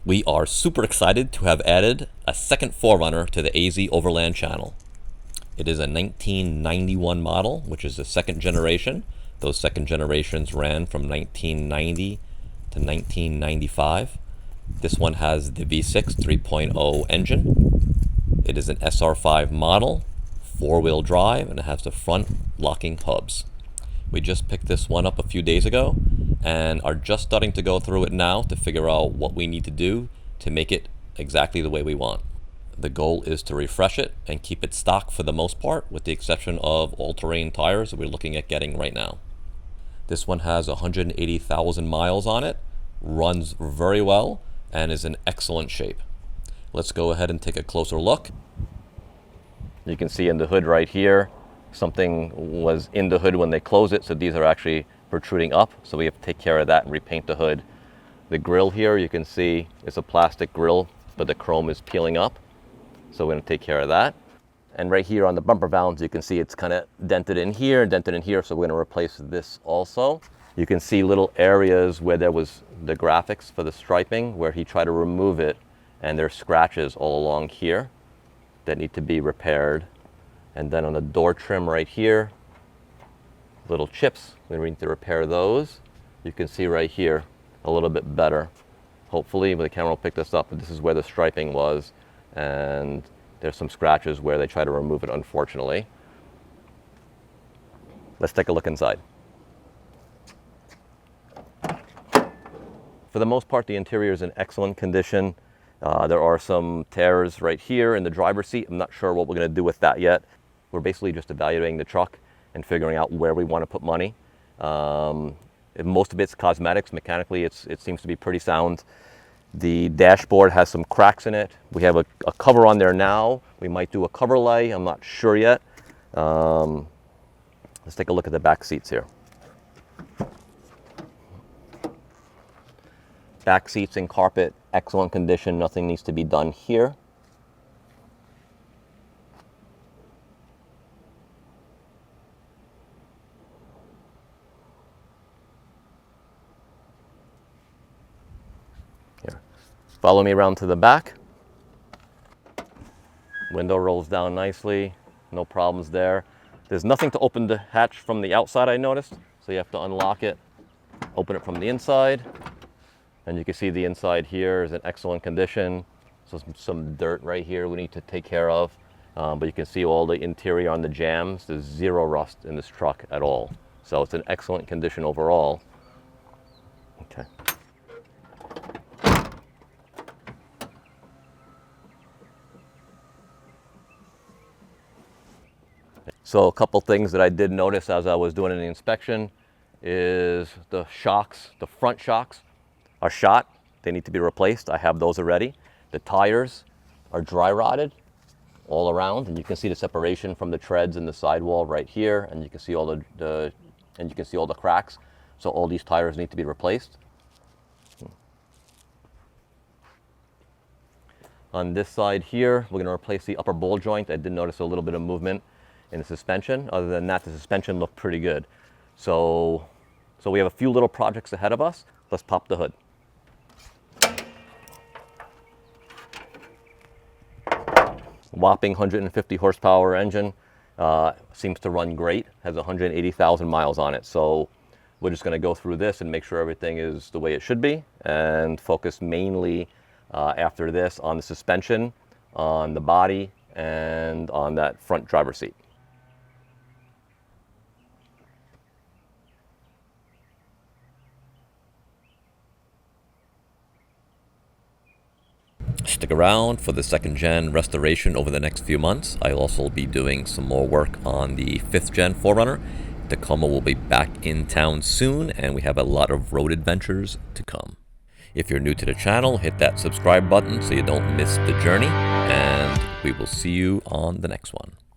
We are super excited to have added a second 4Runner to the AZ Overland channel. It is a 1991 model, which is the second generation. Those second generations ran from 1990 to 1995. This one has the V6 3.0 engine. It is an SR5 model, 4-wheel drive, and it has the front locking hubs. We just picked this one up a few days ago and are just starting to go through it now to figure out what we need to do to make it exactly the way we want. The goal is to refresh it and keep it stock for the most part, with the exception of all-terrain tires that we're looking at getting right now. This one has 180,000 miles on it, runs very well, and is in excellent shape. Let's go ahead and take a closer look. You can see in the hood right here, something was in the hood when they close it, so these are actually protruding up, so we have to take care of that and repaint the hood. The grill here, you can see it's a plastic grill, but the chrome is peeling up, so we're going to take care of that. And right here on the bumper valves, you can see it's kind of dented in here, so we're going to replace this also. You can see little areas where there was the graphics for the striping, where he tried to remove it, and there's scratches all along here that need to be repaired. And then on the door trim right here, little chips, we need to repair those. You can see right here a little bit better. Hopefully the camera will pick this up, but this is where the striping was, and there's some scratches where they try to remove it, unfortunately. Let's take a look inside. For the most part, the interior is in excellent condition. There are some tears right here in the driver's seat. I'm not sure what we're going to do with that yet. We're basically just evaluating the truck and figuring out where we want to put money. Most of it's cosmetics. Mechanically, it seems to be pretty sound. The dashboard has some cracks in it. We have a cover on there now. We might do a cover lay. I'm not sure yet. Let's take a look at the back seats here. Back seats and carpet, excellent condition. Nothing needs to be done here. Here. Follow me around to the back. Window rolls down nicely. No problems there. There's nothing to open the hatch from the outside, I noticed. So you have to unlock it, open it from the inside. And you can see the inside here is in excellent condition. So some dirt right here we need to take care of. But you can see all the interior on the jambs. There's zero rust in this truck at all. So it's in excellent condition overall. Okay. So a couple things that I did notice as I was doing the inspection is the shocks, the front shocks are shot. They need to be replaced. I have those already. The tires are dry rotted all around, and you can see the separation from the treads in the sidewall right here, and you can see all the cracks. So all these tires need to be replaced. On this side here, we're going to replace the upper ball joint. I did notice a little bit of movement in the suspension. Other than that, the suspension looked pretty good. So we have a few little projects ahead of us. Let's pop the hood. Whopping 150 horsepower engine, seems to run great, has 180,000 miles on it. So we're just going to go through this and make sure everything is the way it should be, and focus mainly after this on the suspension, on the body, and on that front driver's seat. Stick around for the second gen restoration over the next few months. I'll also be doing some more work on the 5th gen 4Runner. Tacoma will be back in town soon, and we have a lot of road adventures to come. If you're new to the channel, hit that subscribe button so you don't miss the journey, and we will see you on the next one.